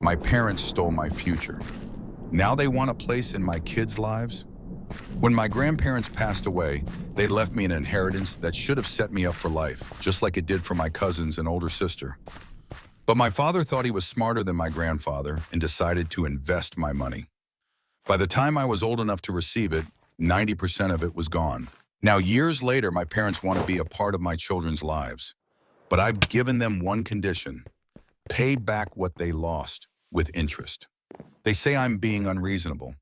My parents stole my future. Now they want a place in my kids' lives? When my grandparents passed away, they left me an inheritance that should have set me up for life, just like it did for my cousins and older sister. But my father thought he was smarter than my grandfather and decided to invest my money. By the time I was old enough to receive it, 90% of it was gone. Now, years later, my parents want to be a part of my children's lives. But I've given them one condition: pay back what they lost with interest. They say I'm being unreasonable.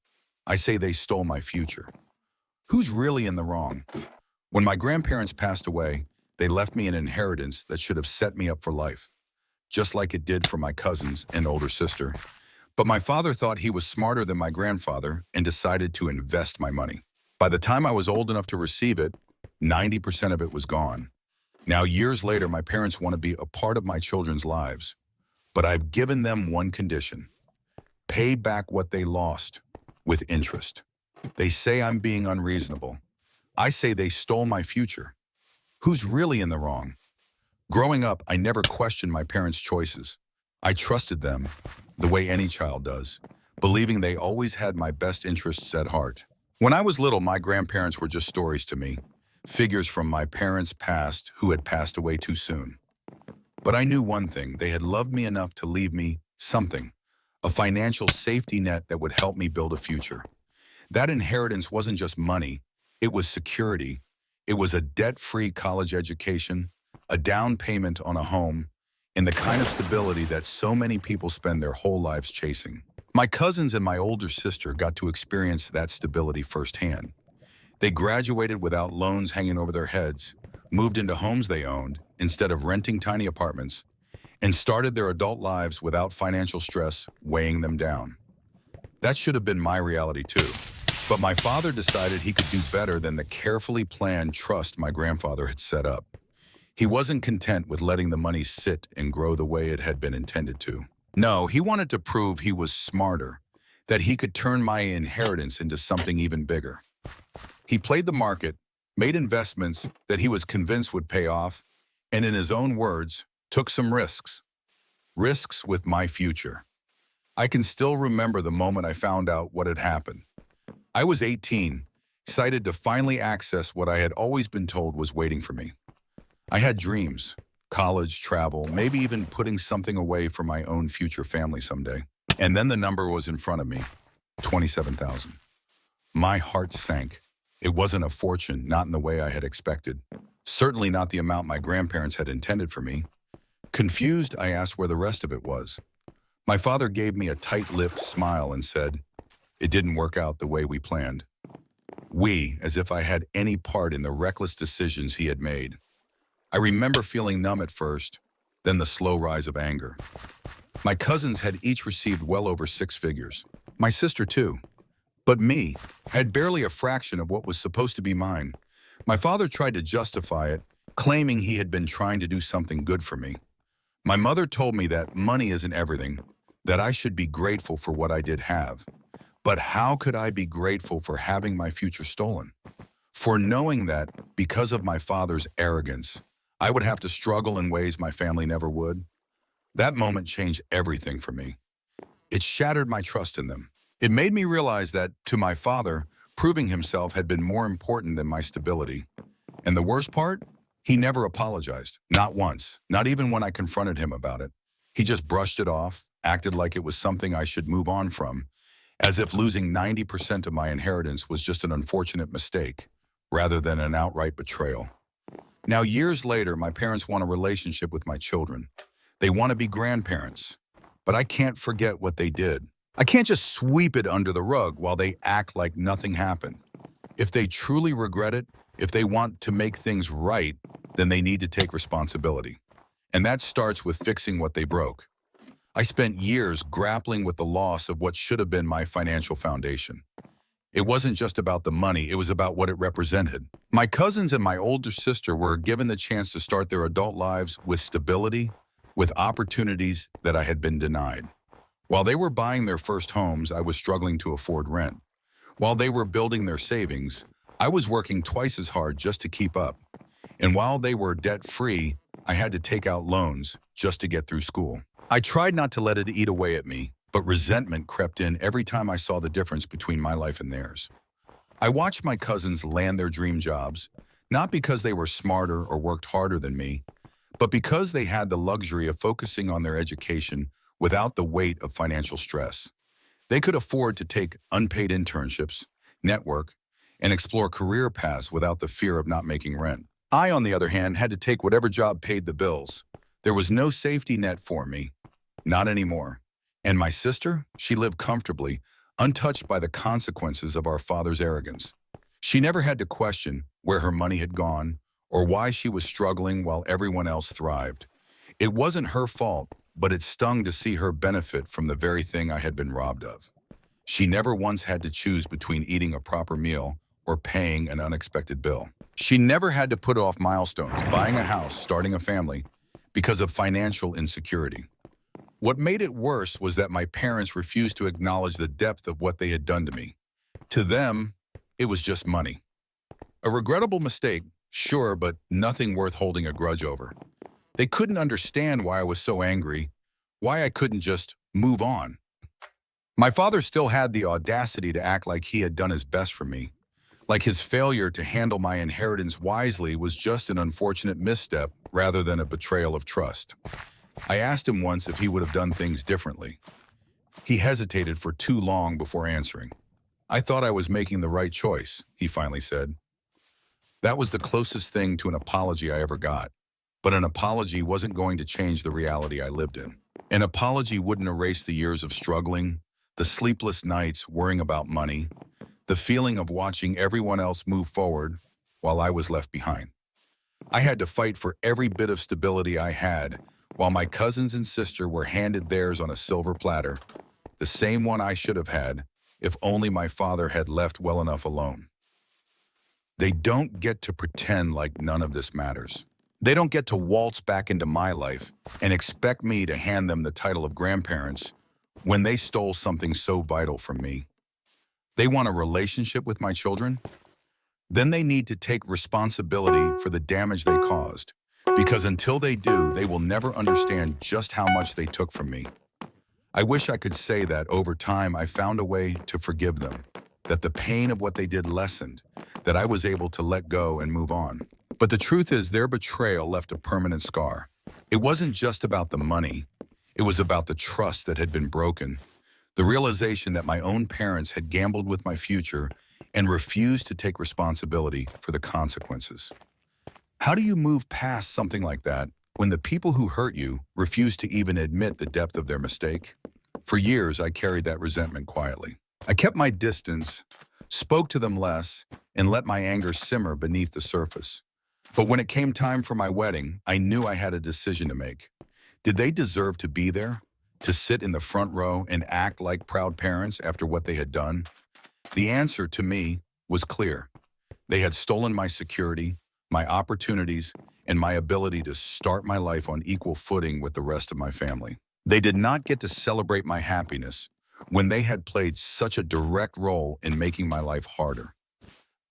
I say they stole my future. Who's really in the wrong? When my grandparents passed away, they left me an inheritance that should have set me up for life, just like it did for my cousins and older sister. But my father thought he was smarter than my grandfather and decided to invest my money. By the time I was old enough to receive it, 90% of it was gone. Now, years later, my parents want to be a part of my children's lives. But I've given them one condition: pay back what they lost with interest. They say I'm being unreasonable. I say they stole my future. Who's really in the wrong? Growing up, I never questioned my parents' choices. I trusted them the way any child does, believing they always had my best interests at heart. When I was little, my grandparents were just stories to me, figures from my parents' past who had passed away too soon. But I knew one thing: they had loved me enough to leave me something, a financial safety net that would help me build a future. That inheritance wasn't just money, it was security. It was a debt-free college education, a down payment on a home, and the kind of stability that so many people spend their whole lives chasing. My cousins and my older sister got to experience that stability firsthand. They graduated without loans hanging over their heads, moved into homes they owned instead of renting tiny apartments, and started their adult lives without financial stress weighing them down. That should have been my reality too. But my father decided he could do better than the carefully planned trust my grandfather had set up. He wasn't content with letting the money sit and grow the way it had been intended to. No, he wanted to prove he was smarter, that he could turn my inheritance into something even bigger. He played the market, made investments that he was convinced would pay off, and in his own words, took some risks. Risks with my future. I can still remember the moment I found out what had happened. I was 18, excited to finally access what I had always been told was waiting for me. I had dreams: college, travel, maybe even putting something away for my own future family someday. And then the number was in front of me: 27,000. My heart sank. It wasn't a fortune, not in the way I had expected. Certainly not the amount my grandparents had intended for me. Confused, I asked where the rest of it was. My father gave me a tight-lipped smile and said, "It didn't work out the way we planned." We, as if I had any part in the reckless decisions he had made. I remember feeling numb at first, then the slow rise of anger. My cousins had each received well over 6 figures. My sister too. But me had barely a fraction of what was supposed to be mine. My father tried to justify it, claiming he had been trying to do something good for me. My mother told me that money isn't everything, that I should be grateful for what I did have. But how could I be grateful for having my future stolen? For knowing that, because of my father's arrogance, I would have to struggle in ways my family never would? That moment changed everything for me. It shattered my trust in them. It made me realize that, to my father, proving himself had been more important than my stability. And the worst part? He never apologized. Not once. Not even when I confronted him about it. He just brushed it off, acted like it was something I should move on from, as if losing 90% of my inheritance was just an unfortunate mistake, rather than an outright betrayal. Now, years later, my parents want a relationship with my children. They want to be grandparents. But I can't forget what they did. I can't just sweep it under the rug while they act like nothing happened. If they truly regret it, if they want to make things right, then they need to take responsibility. And that starts with fixing what they broke. I spent years grappling with the loss of what should have been my financial foundation. It wasn't just about the money, it was about what it represented. My cousins and my older sister were given the chance to start their adult lives with stability, with opportunities that I had been denied. While they were buying their first homes, I was struggling to afford rent. While they were building their savings, I was working twice as hard just to keep up. And while they were debt-free, I had to take out loans just to get through school. I tried not to let it eat away at me, but resentment crept in every time I saw the difference between my life and theirs. I watched my cousins land their dream jobs, not because they were smarter or worked harder than me, but because they had the luxury of focusing on their education without the weight of financial stress. They could afford to take unpaid internships, network, and explore career paths without the fear of not making rent. I, on the other hand, had to take whatever job paid the bills. There was no safety net for me, not anymore. And my sister, she lived comfortably, untouched by the consequences of our father's arrogance. She never had to question where her money had gone or why she was struggling while everyone else thrived. It wasn't her fault, but it stung to see her benefit from the very thing I had been robbed of. She never once had to choose between eating a proper meal or paying an unexpected bill. She never had to put off milestones, buying a house, starting a family, because of financial insecurity. What made it worse was that my parents refused to acknowledge the depth of what they had done to me. To them, it was just money. A regrettable mistake, sure, but nothing worth holding a grudge over. They couldn't understand why I was so angry, why I couldn't just move on. My father still had the audacity to act like he had done his best for me, like his failure to handle my inheritance wisely was just an unfortunate misstep rather than a betrayal of trust. I asked him once if he would have done things differently. He hesitated for too long before answering. "I thought I was making the right choice," he finally said. That was the closest thing to an apology I ever got. But an apology wasn't going to change the reality I lived in. An apology wouldn't erase the years of struggling, the sleepless nights worrying about money, the feeling of watching everyone else move forward while I was left behind. I had to fight for every bit of stability I had, while my cousins and sister were handed theirs on a silver platter, the same one I should have had if only my father had left well enough alone. They don't get to pretend like none of this matters. They don't get to waltz back into my life and expect me to hand them the title of grandparents when they stole something so vital from me. They want a relationship with my children? Then they need to take responsibility for the damage they caused, because until they do, they will never understand just how much they took from me. I wish I could say that over time I found a way to forgive them, that the pain of what they did lessened, that I was able to let go and move on. But the truth is their betrayal left a permanent scar. It wasn't just about the money. It was about the trust that had been broken, the realization that my own parents had gambled with my future and refused to take responsibility for the consequences. How do you move past something like that when the people who hurt you refuse to even admit the depth of their mistake? For years, I carried that resentment quietly. I kept my distance, spoke to them less, and let my anger simmer beneath the surface. But when it came time for my wedding, I knew I had a decision to make. Did they deserve to be there, to sit in the front row and act like proud parents after what they had done? The answer to me was clear. They had stolen my security, my opportunities, and my ability to start my life on equal footing with the rest of my family. They did not get to celebrate my happiness when they had played such a direct role in making my life harder.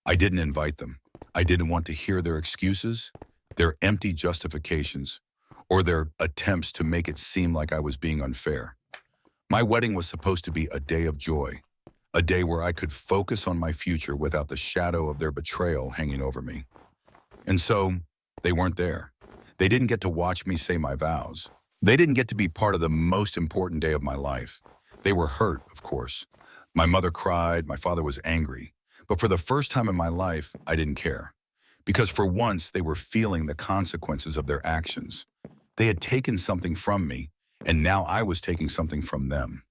I didn't invite them. I didn't want to hear their excuses, their empty justifications, or their attempts to make it seem like I was being unfair. My wedding was supposed to be a day of joy, a day where I could focus on my future without the shadow of their betrayal hanging over me. And so, they weren't there. They didn't get to watch me say my vows. They didn't get to be part of the most important day of my life. They were hurt, of course. My mother cried, my father was angry. But for the first time in my life, I didn't care. Because for once, they were feeling the consequences of their actions. They had taken something from me, and now I was taking something from them.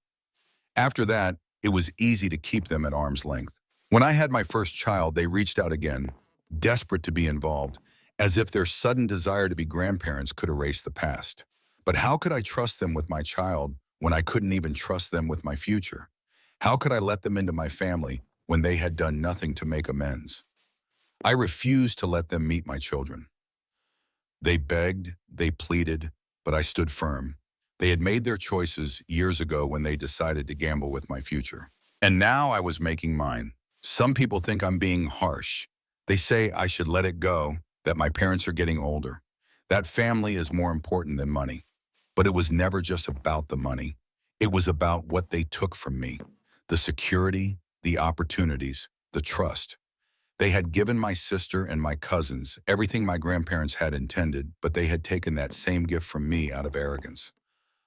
After that, it was easy to keep them at arm's length. When I had my first child, they reached out again, desperate to be involved, as if their sudden desire to be grandparents could erase the past. But how could I trust them with my child when I couldn't even trust them with my future? How could I let them into my family when they had done nothing to make amends? I refused to let them meet my children. They begged, they pleaded, but I stood firm. They had made their choices years ago when they decided to gamble with my future. And now I was making mine. Some people think I'm being harsh. They say I should let it go, that my parents are getting older. That family is more important than money. But it was never just about the money. It was about what they took from me. The security, the opportunities, the trust. They had given my sister and my cousins everything my grandparents had intended, but they had taken that same gift from me out of arrogance.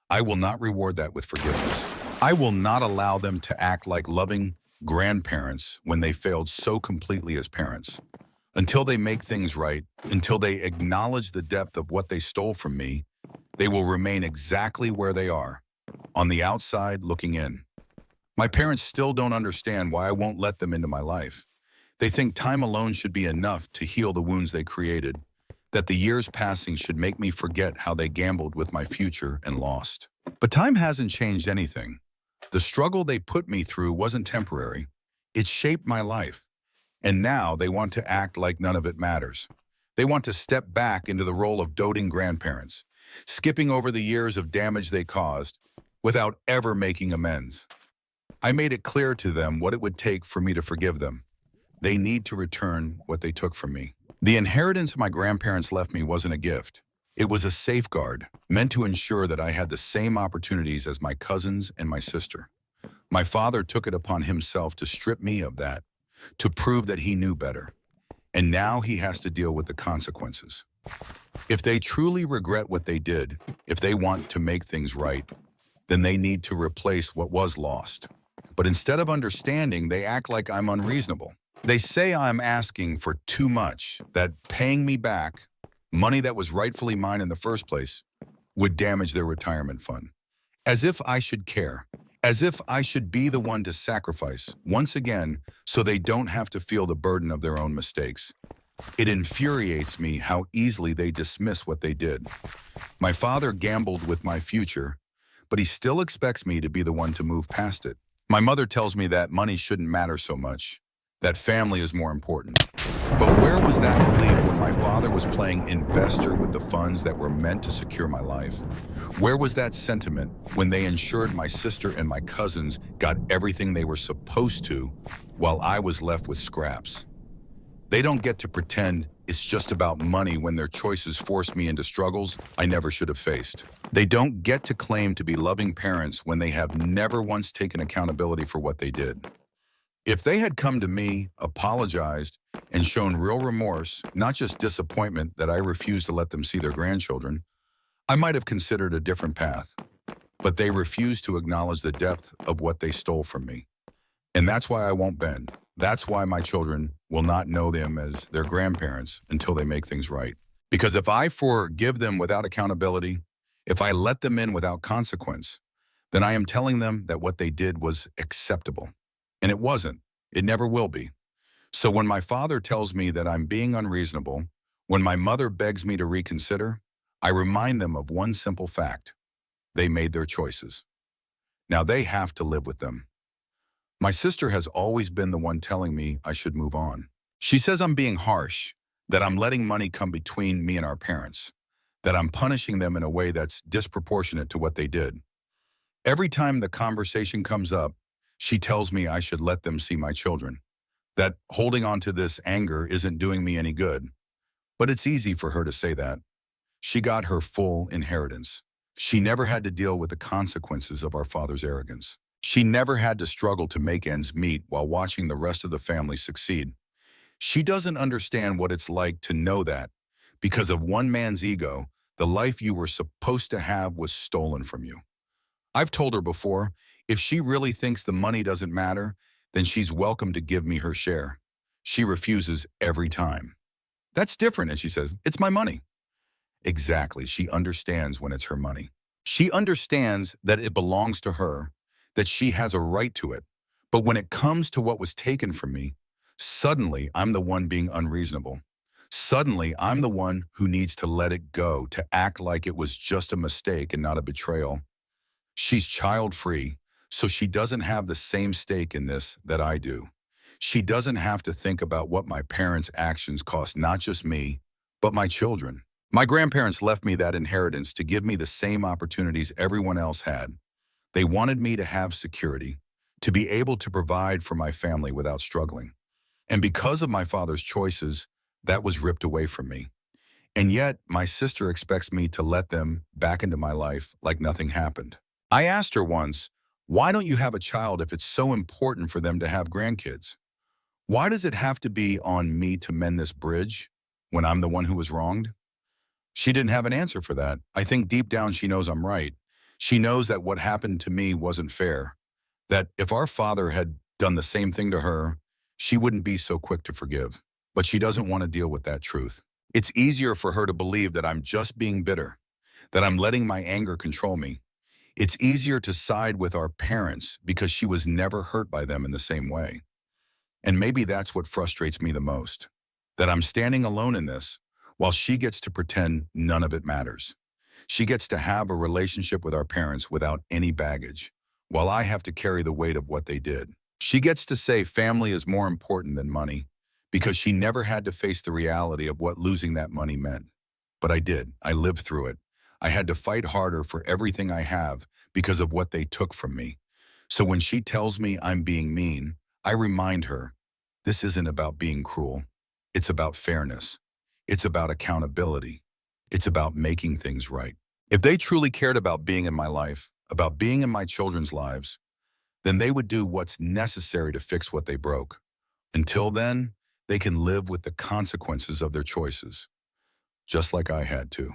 I will not reward that with forgiveness. I will not allow them to act like loving grandparents when they failed so completely as parents. Until they make things right, until they acknowledge the depth of what they stole from me, they will remain exactly where they are, on the outside looking in. My parents still don't understand why I won't let them into my life. They think time alone should be enough to heal the wounds they created, that the years passing should make me forget how they gambled with my future and lost. But time hasn't changed anything. The struggle they put me through wasn't temporary. It shaped my life. And now they want to act like none of it matters. They want to step back into the role of doting grandparents, skipping over the years of damage they caused without ever making amends. I made it clear to them what it would take for me to forgive them. They need to return what they took from me. The inheritance my grandparents left me wasn't a gift. It was a safeguard meant to ensure that I had the same opportunities as my cousins and my sister. My father took it upon himself to strip me of that, to prove that he knew better. And now he has to deal with the consequences. If they truly regret what they did, if they want to make things right, then they need to replace what was lost. But instead of understanding, they act like I'm unreasonable. They say I'm asking for too much, that paying me back, money that was rightfully mine in the first place, would damage their retirement fund. As if I should care. As if I should be the one to sacrifice, once again, so they don't have to feel the burden of their own mistakes. It infuriates me how easily they dismiss what they did. My father gambled with my future, but he still expects me to be the one to move past it. My mother tells me that money shouldn't matter so much, that family is more important. But where was that belief when my father was playing investor with the funds that were meant to secure my life? Where was that sentiment when they ensured my sister and my cousins got everything they were supposed to while I was left with scraps? They don't get to pretend it's just about money when their choices force me into struggles I never should have faced. They don't get to claim to be loving parents when they have never once taken accountability for what they did. If they had come to me, apologized, and shown real remorse, not just disappointment that I refused to let them see their grandchildren, I might have considered a different path. But they refused to acknowledge the depth of what they stole from me. And that's why I won't bend. That's why my children will not know them as their grandparents until they make things right. Because if I forgive them without accountability, if I let them in without consequence, then I am telling them that what they did was acceptable. And it wasn't. It never will be. So when my father tells me that I'm being unreasonable, when my mother begs me to reconsider, I remind them of one simple fact. They made their choices. Now they have to live with them. My sister has always been the one telling me I should move on. She says I'm being harsh, that I'm letting money come between me and our parents, that I'm punishing them in a way that's disproportionate to what they did. Every time the conversation comes up, she tells me I should let them see my children, that holding on to this anger isn't doing me any good. But it's easy for her to say that. She got her full inheritance. She never had to deal with the consequences of our father's arrogance. She never had to struggle to make ends meet while watching the rest of the family succeed. She doesn't understand what it's like to know that, because of one man's ego, the life you were supposed to have was stolen from you. I've told her before, if she really thinks the money doesn't matter, then she's welcome to give me her share. She refuses every time. That's different, and she says, it's my money. Exactly, she understands when it's her money. She understands that it belongs to her, that she has a right to it. But when it comes to what was taken from me, suddenly I'm the one being unreasonable. Suddenly I'm the one who needs to let it go, to act like it was just a mistake and not a betrayal. She's child-free, so she doesn't have the same stake in this that I do. She doesn't have to think about what my parents' actions cost not just me, but my children. My grandparents left me that inheritance to give me the same opportunities everyone else had. They wanted me to have security, to be able to provide for my family without struggling. And because of my father's choices, that was ripped away from me. And yet, my sister expects me to let them back into my life like nothing happened. I asked her once, why don't you have a child if it's so important for them to have grandkids? Why does it have to be on me to mend this bridge when I'm the one who was wronged? She didn't have an answer for that. I think deep down she knows I'm right. She knows that what happened to me wasn't fair, that if our father had done the same thing to her, she wouldn't be so quick to forgive. But she doesn't want to deal with that truth. It's easier for her to believe that I'm just being bitter, that I'm letting my anger control me. It's easier to side with our parents because she was never hurt by them in the same way. And maybe that's what frustrates me the most, that I'm standing alone in this while she gets to pretend none of it matters. She gets to have a relationship with our parents without any baggage, while I have to carry the weight of what they did. She gets to say family is more important than money because she never had to face the reality of what losing that money meant. But I did. I lived through it. I had to fight harder for everything I have because of what they took from me. So when she tells me I'm being mean, I remind her, this isn't about being cruel. It's about fairness. It's about accountability. It's about making things right. If they truly cared about being in my life, about being in my children's lives, then they would do what's necessary to fix what they broke. Until then, they can live with the consequences of their choices, just like I had to.